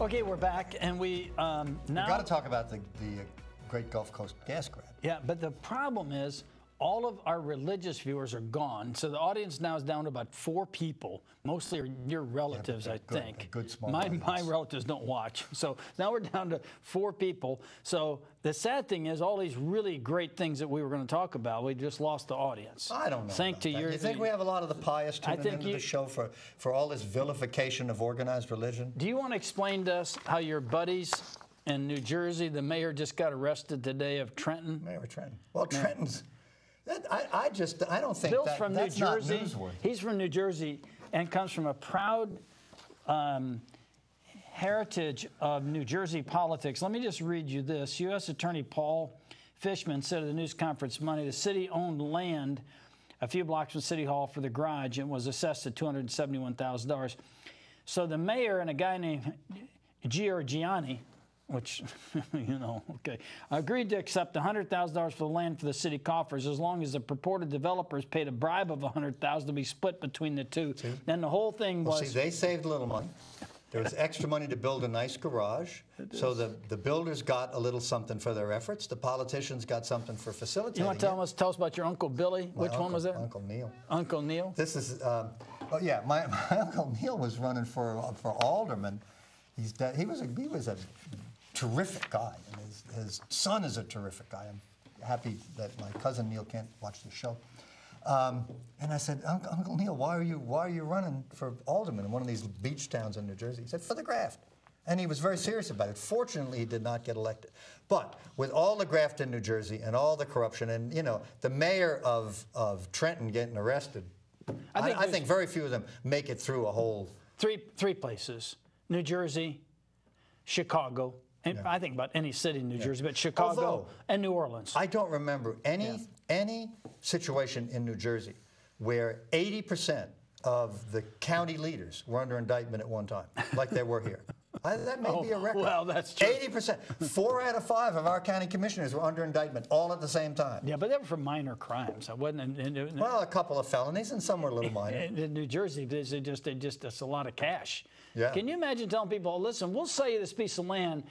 Okay, we're back, and we now... We've got to talk about the Great Gulf Coast gas grab. Yeah, but the problem is all of our religious viewers are gone, so the audience now is down to about 4 people. Mostly are your relatives, I think. Good small my audience. relatives don't watch, so now we're down to 4 people. So the sad thing is, all these really great things that we were going to talk about, we just lost the audience. I don't know. Thanks to about that. your. You think we have a lot of the pious tuning into the show for all this vilification of organized religion? Do you want to explain to us how your buddies in New Jersey, the mayor just got arrested today of Trenton? Mayor of Trenton. Well, Trenton's. I don't think Bill's from that's New Jersey. Not newsworthy. He's from New Jersey and comes from a proud heritage of New Jersey politics. Let me just read you this. U.S. Attorney Paul Fishman said at the news conference Monday, the city owned land a few blocks from City Hall for the garage and was assessed at $271,000. So the mayor and a guy named Giorgiani, which, you know, okay, agreed to accept $100,000 for the land for the city coffers as long as the purported developers paid a bribe of $100,000 to be split between the two. See? Then the whole thing was... Well, see, they saved a little money. There was extra money to build a nice garage. So the builders got a little something for their efforts. The politicians got something for facilitating. You want to tell us about your Uncle Billy? Which one was that? Uncle Neil. Uncle Neil? This is, oh yeah, my Uncle Neil was running for alderman. He's dead. He was a terrific guy, and his son is a terrific guy. I'm happy that my cousin Neil can't watch the show. And I said, Uncle Neil, why are you running for alderman in one of these beach towns in New Jersey? He said, for the graft. And he was very serious about it. Fortunately, he did not get elected. But with all the graft in New Jersey and all the corruption, and you know, the mayor of Trenton getting arrested, I think very few of them make it through a whole... Three places: New Jersey, Chicago. And I think about any city in New Jersey, but Chicago and New Orleans. I don't remember any situation in New Jersey where 80% of the county leaders were under indictment at one time, like they were here. That may be a record. Well, that's true. 80%. 4 out of 5 of our county commissioners were under indictment all at the same time. Yeah, but they were for minor crimes. I wasn't. Well, a couple of felonies, and some were a little minor. In New Jersey, it's a lot of cash. Yeah. Can you imagine telling people, listen, we'll sell you this piece of land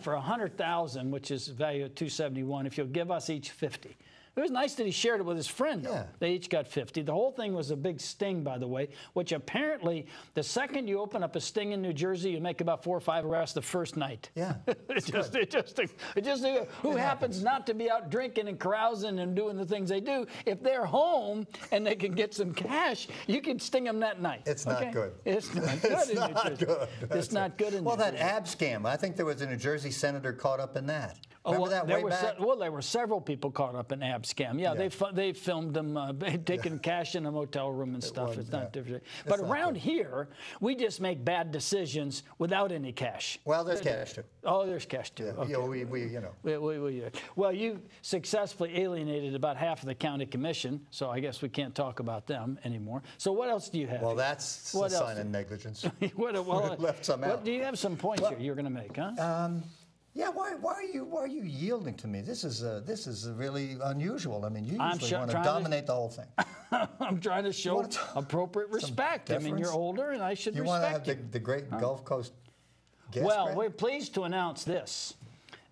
for $100,000, which is value at $271, if you'll give us each $50. It was nice that he shared it with his friend, though. Yeah. They each got $50. The whole thing was a big sting, by the way, which apparently the second you open up a sting in New Jersey, you make about 4 or 5 arrests the first night. Yeah. Who happens not to be out drinking and carousing and doing the things they do, if they're home and they can get some cash, you can sting them that night. It's not good. It's not good in New Jersey. It's not good in New Jersey. Well, that ab scam, I think there was a New Jersey senator caught up in that. Remember that way back? There were several people caught up in ab scam. Yeah, they filmed them taking cash in a motel room and stuff. It's not different. But around here, we just make bad decisions without any cash. Well, there's cash too. Oh, there's cash too. Yeah, Okay. Well, you successfully alienated about half of the county commission, so I guess we can't talk about them anymore. So what else do you have? Well, that's a sign of negligence. Left some out. Do you have some points here you're going to make, huh? Yeah, why are you yielding to me? This is really unusual. I mean, you usually want to dominate the whole thing. I'm trying to show appropriate respect. I mean, you're older, and I should respect you. You want to have the great Gulf Coast gas grab? We're pleased to announce this,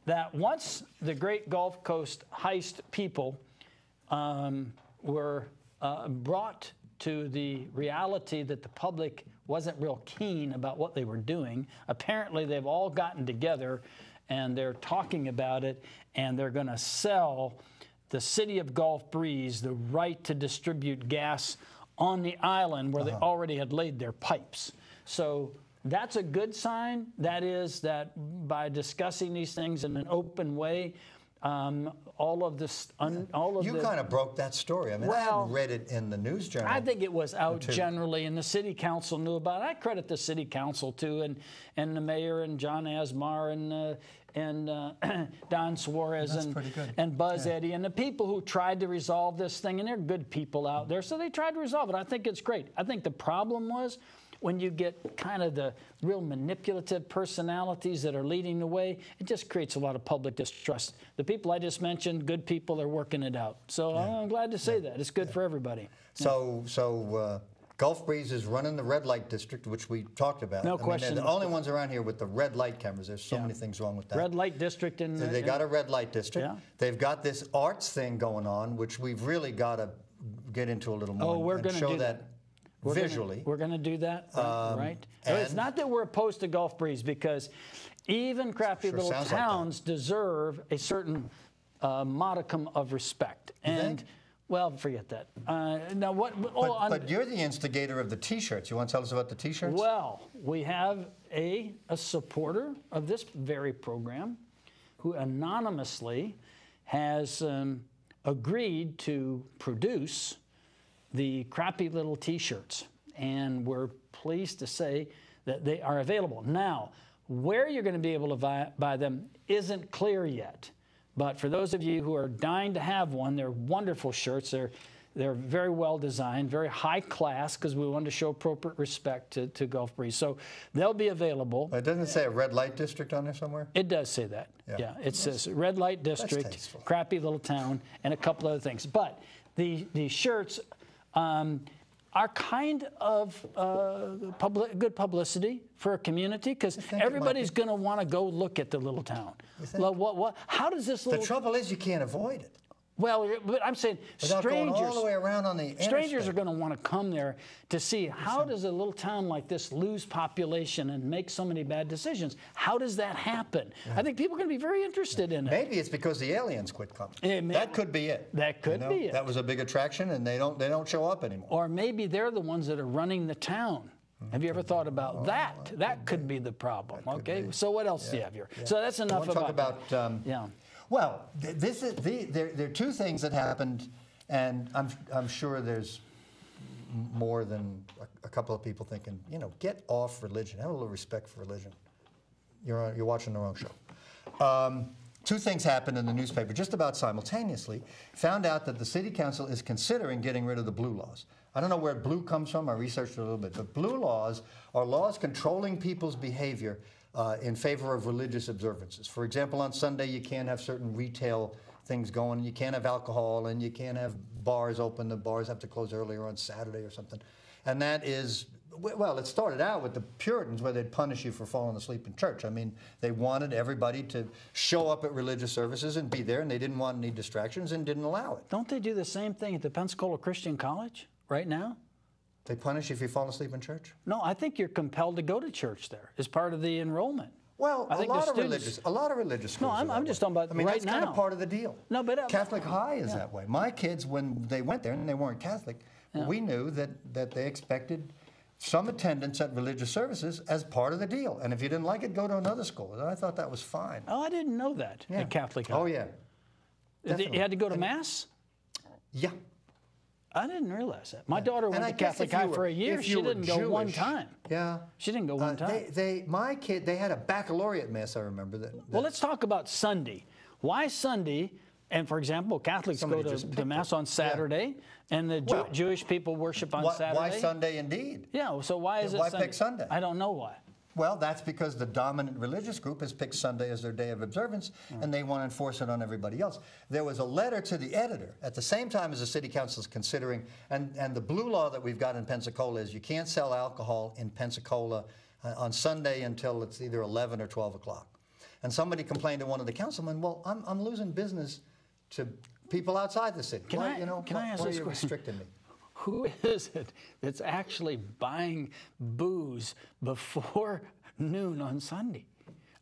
that once the great Gulf Coast heist people were brought to the reality that the public wasn't real keen about what they were doing, apparently they've all gotten together and they're talking about it, and they're going to sell the city of Gulf Breeze the right to distribute gas on the island where they already had laid their pipes. So that's a good sign. That is that by discussing these things in an open way, all of you kind of broke that story. I mean, I hadn't read it in the news journal. I think it was out generally, and the city council knew about it. I credit the city council too, and the mayor and John Asmar and Don Suarez and Buzz Eddy and the people who tried to resolve this thing. And they're good people out there, so they tried to resolve it. I think it's great. I think the problem was when you get kind of the real manipulative personalities that are leading the way, it just creates a lot of public distrust. The people I just mentioned, good people, are working it out. So I'm glad to say that. It's good for everybody. So Gulf Breeze is running the red light district, which we talked about. No question. They're the only ones around here with the red light cameras. There's so many things wrong with that. Red light district in. They got a red light district. Yeah. They've got this arts thing going on, which we've really got to get into a little more. Oh, we're going to show do that. Visually. We're going to do that, right? It's not that we're opposed to Gulf Breeze, because even crappy little towns deserve a certain modicum of respect. And well, forget that. Now, but you're the instigator of the T-shirts. You want to tell us about the T-shirts? Well, we have a supporter of this very program who anonymously has agreed to produce the crappy little T-shirts, and we're pleased to say that they are available. Now, where you're going to be able to buy them isn't clear yet. But for those of you who are dying to have one, they're wonderful shirts. They're very well designed, very high class, because we wanted to show appropriate respect to Gulf Breeze. So they'll be available. It doesn't say a red light district on there somewhere? It does say that. Yeah, it says red light district, crappy little town, and a couple other things. But the shirts are kind of good publicity for a community, because everybody's going to want to go look at the little town. How does this little... The trouble is you can't avoid it. Well, but I'm saying strangers, going all the way around on the strangers are going to want to come there to see how does a little town like this lose population and make so many bad decisions. How does that happen? I think people are going to be very interested in it. Maybe it's because the aliens quit coming. That could be it. That could be it. That was a big attraction, and they don't show up anymore. Or maybe they're the ones that are running the town. Have you ever thought about that? That could be the problem. Okay. So what else do you have here? So that's enough about. Talk Well, there are two things that happened, and I'm sure there's more than a couple of people thinking, get off religion, have a little respect for religion. You're watching the wrong show. Two things happened in the newspaper just about simultaneously. Found out that the city council is considering getting rid of the blue laws. I don't know where blue comes from. I researched it a little bit. But blue laws are laws controlling people's behavior in favor of religious observances. For example, on Sunday, you can't have certain retail things going. You can't have alcohol, and you can't have bars open. The bars have to close earlier on Saturday or something. And that is, well, it started out with the Puritans, where they'd punish you for falling asleep in church. I mean, they wanted everybody to show up at religious services and be there, and they didn't want any distractions and didn't allow it. Don't they do the same thing at the Pensacola Christian College right now? They punish you if you fall asleep in church? No, I think you're compelled to go to church there as part of the enrollment. Well, a lot of religious schools. No, I'm just talking about right now. That's kind of part of the deal. No, but Catholic High is that way. My kids, when they went there, and they weren't Catholic, we knew that they expected some attendance at religious services as part of the deal. And if you didn't like it, go to another school. And I thought that was fine. Oh, I didn't know that at Catholic High. Oh, yeah. Definitely. You had to go to Mass? Yeah. I didn't realize that. My daughter went to Catholic High for a year. She didn't go one time. Yeah. She didn't go one time. My kid, they had a baccalaureate Mass, I remember. Well, let's talk about Sunday. Why Sunday? And, for example, Catholics go to Mass on Saturday, and the Jewish people worship on Saturday. Why Sunday, indeed? Yeah, so why is it Sunday? Why pick Sunday? I don't know why. Well, that's because the dominant religious group has picked Sunday as their day of observance, and they want to enforce it on everybody else. There was a letter to the editor at the same time as the city council is considering, and the blue law that we've got in Pensacola is you can't sell alcohol in Pensacola on Sunday until it's either 11 or 12 o'clock. And somebody complained to one of the councilmen, well, I'm losing business to people outside the city. Can I ask this question? Restricting me? Who is it that's actually buying booze before noon on Sunday?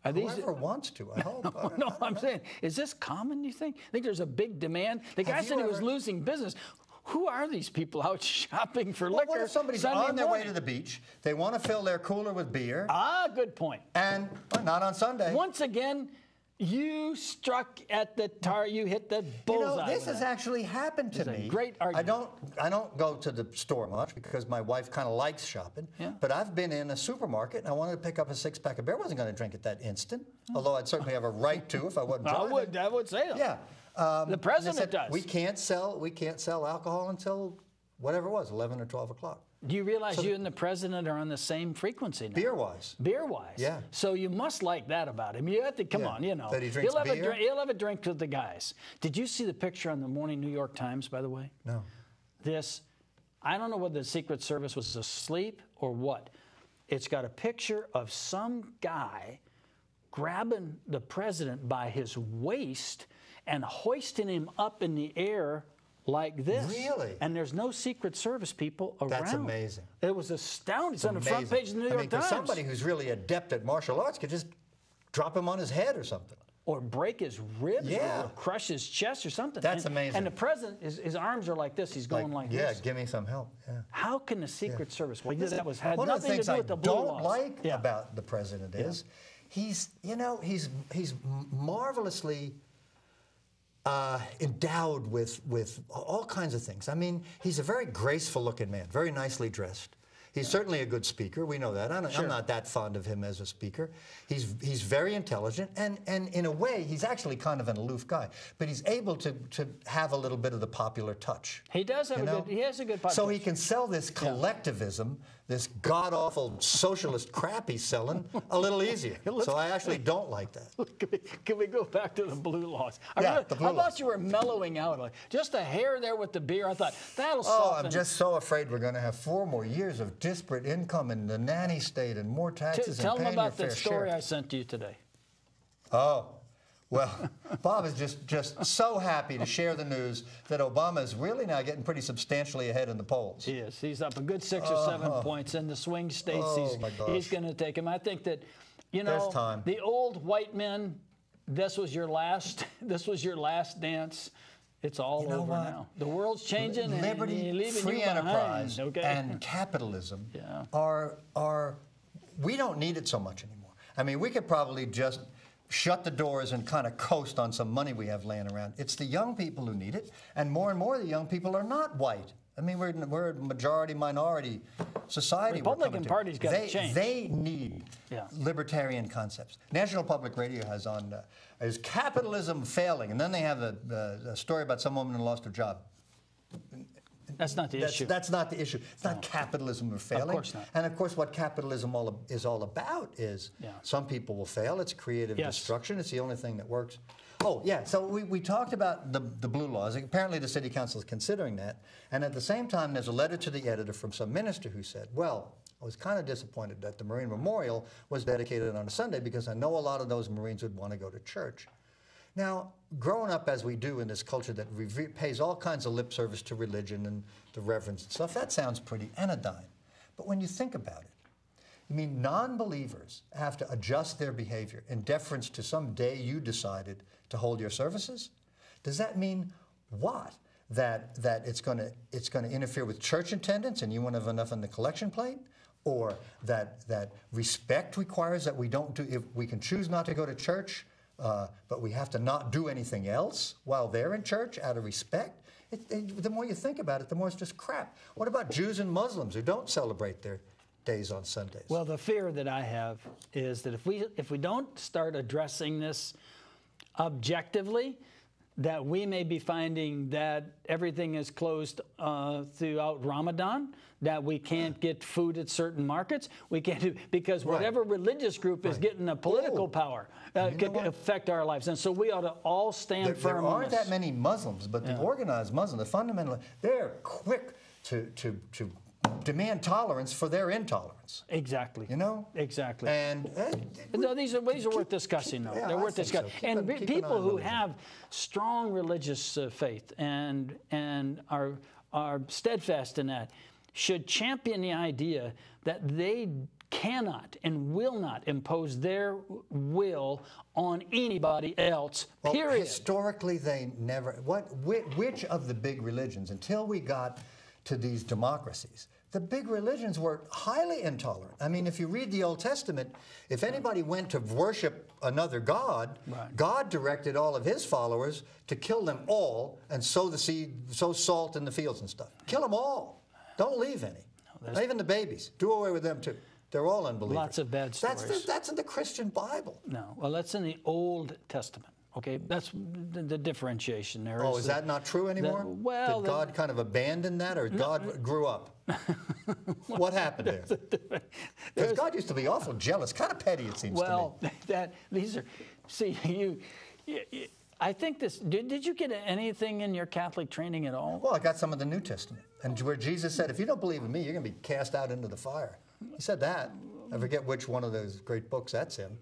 Are these, whoever wants to, I hope. No, I'm saying, is this common, you think? I think there's a big demand. The guy said he was losing business. Who are these people out shopping for liquor? What if somebody's on their way to the beach, they want to fill their cooler with beer? Ah, good point. And not on Sunday. Once again, you struck at the you hit the bullseye. This has actually happened to me. A great argument. I don't go to the store much because my wife kind of likes shopping. Yeah. But I've been in a supermarket and I wanted to pick up a 6-pack of beer. I wasn't going to drink it that instant, although I'd certainly have a right to if I wasn't driving. I would say that. Yeah. The president does. We can't sell alcohol until whatever it was, 11 or 12 o'clock. Do you realize you and the president are on the same frequency now? Beer-wise. Beer-wise. Yeah. So you must like that about him. You have to, come on, That he drinks beer? He'll have a drink with the guys. Did you see the picture on the Morning New York Times, by the way? No. I don't know whether the Secret Service was asleep or what. It's got a picture of some guy grabbing the president by his waist and hoisting him up in the air like this. Really? And there's no Secret Service people around. That's amazing. It was astounding. It's on the front page of the New York Times. Somebody who's really adept at martial arts could just drop him on his head or something. Or break his ribs, Yeah. or crush his chest or something. That's amazing. And the president, his arms are like this. He's going like this. Yeah, give me some help. Yeah. How can the Secret Service? Well, Listen, that had one of the nothing to things do I with the blue don't laws. like about the president is he's marvelously endowed with all kinds of things. I mean, he's a very graceful looking man, very nicely dressed. He's certainly a good speaker. We know that. I'm not that fond of him as a speaker. He's very intelligent, and in a way, he's actually kind of an aloof guy. But he's able to have a little bit of the popular touch. He does have he has a good podcast. So he can sell this collectivism, this god-awful socialist crap he's selling, a little easier. So I actually don't like that. Can we go back to the blue laws? Yeah, the blue I laws. thought you were mellowing out. Like, just a hair there with the beer. I thought, that'll Oh, soften. I'm just so afraid we're going to have 4 more years of disparate income in the nanny state and more taxes Tell and them paying your about fair that story share. I sent to you today. Oh, well, Bob is just so happy to share the news that Obama is really now getting pretty substantially ahead in the polls. He is. He's up a good 6 or 7 points in the swing states. Oh, my gosh. He's going to take him. I think that, you There's know, time. the old white men, this was your last dance. It's all You know over what? now. The world's changing, and Liberty, you're leaving free you behind, enterprise, okay? and capitalism Yeah. are we don't need it so much anymore. I mean, we could probably just shut the doors and kind of coast on some money we have laying around. It's the young people who need it, and more of the young people are not white. I mean, we're a majority-minority society. Republican Party's got to change. They need libertarian concepts. National Public Radio has on, is capitalism failing? And then they have the story about some woman who lost her job. That's not the issue. That's not the issue. It's not capitalism or failing. Of course not. And of course, what capitalism is all about is some people will fail. It's creative destruction. It's the only thing that works. Oh, yeah. So we talked about the blue laws. Apparently, the city council is considering that. And at the same time, there's a letter to the editor from some minister who said, well, I was kind of disappointed that the Marine Memorial was dedicated on a Sunday because I know a lot of those Marines would want to go to church. Now, growing up as we do in this culture that pays all kinds of lip service to religion and the reverence and stuff, that sounds pretty anodyne. But when you think about it, you mean non-believers have to adjust their behavior in deference to some day you decided to hold your services? Does that mean what? That it's going to interfere with church attendance and you won't have enough on the collection plate? Or that respect requires that we don't do, if we can choose not to go to church, but we have to not do anything else while they're in church out of respect? The more you think about it, the more it's just crap. What about Jews and Muslims who don't celebrate their days on Sundays? Well, the fear that I have is that if we don't start addressing this objectively, that we may be finding that everything is closed throughout Ramadan, that we can't get food at certain markets, we can't do, because whatever religious group is getting a political power can affect our lives. And so we ought to all stand firm on this. There aren't that many Muslims, but the organized Muslims, the fundamental, they're quick to demand tolerance for their intolerance. Exactly. You know? Exactly. And no, these are worth discussing, though. Yeah, They're I worth think so. discussing. And Keep an eye people on who religion. have strong religious faith and are steadfast in that should champion the idea that they cannot and will not impose their will on anybody else, well, period. historically, they never. Which of the big religions, until we got to these democracies, the big religions were highly intolerant. I mean, if you read the Old Testament, if anybody went to worship another god, God directed all of his followers to kill them all and sow the seed, sow salt in the fields and stuff. Kill them all. Don't leave any. Not even the babies. Do away with them too. They're all unbelievers. Lots of bad stories. That's in the Christian Bible. No, well, that's in the Old Testament. Okay, that's the differdifferentiation there. Oh, is that not true anymore? Well, did God kind of abandon that, or God grew up? What happened there? Because God used to be awful jealous, kind of petty, it seems to me. Well, these are. See, I think this, did you get anything in your Catholic training at all? Well, I got some of the New Testament, and where Jesus said, if you don't believe in me, you're going to be cast out into the fire. He said that. I forget which one of those great books that's in.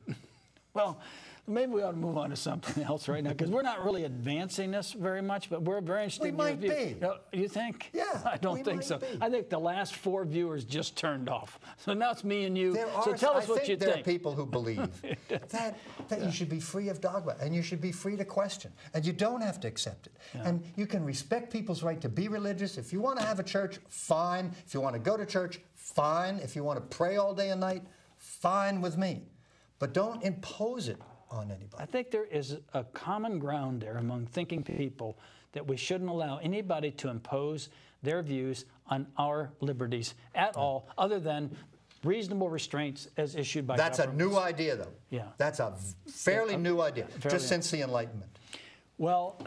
Well, maybe we ought to move on to something else right now, because we're not really advancing this very much, but we're very interested in your view. We might be. No, you think? Yeah, I don't think so. be. I think the last 4 viewers just turned off. So now it's me and you. So I tell us what you think. There think. are people who believe that you should be free of dogma, and you should be free to question, and you don't have to accept it. Yeah. And you can respect people's right to be religious. If you want to have a church, fine. If you want to go to church, fine. If you want to pray all day and night, fine with me. But don't impose it on anybody. I think there is a common ground there among thinking people that we shouldn't allow anybody to impose their views on our liberties at all, other than reasonable restraints as issued by That's governments. a new idea, though. Yeah. That's a fairly new idea, fairly just since the Enlightenment. Well,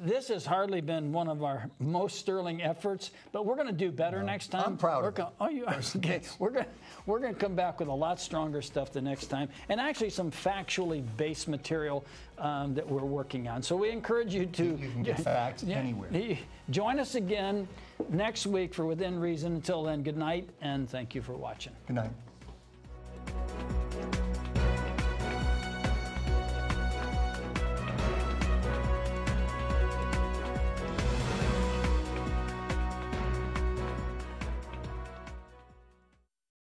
this has hardly been one of our most sterling efforts, but we're going to do better next time. I'm proud of it. Oh, you are? Okay. We're going to come back with a lot stronger stuff the next time, and actually some factually based material that we're working on. So we encourage you to... You can get facts anywhere. Join us again next week for Within Reason. Until then, good night, and thank you for watching. Good night.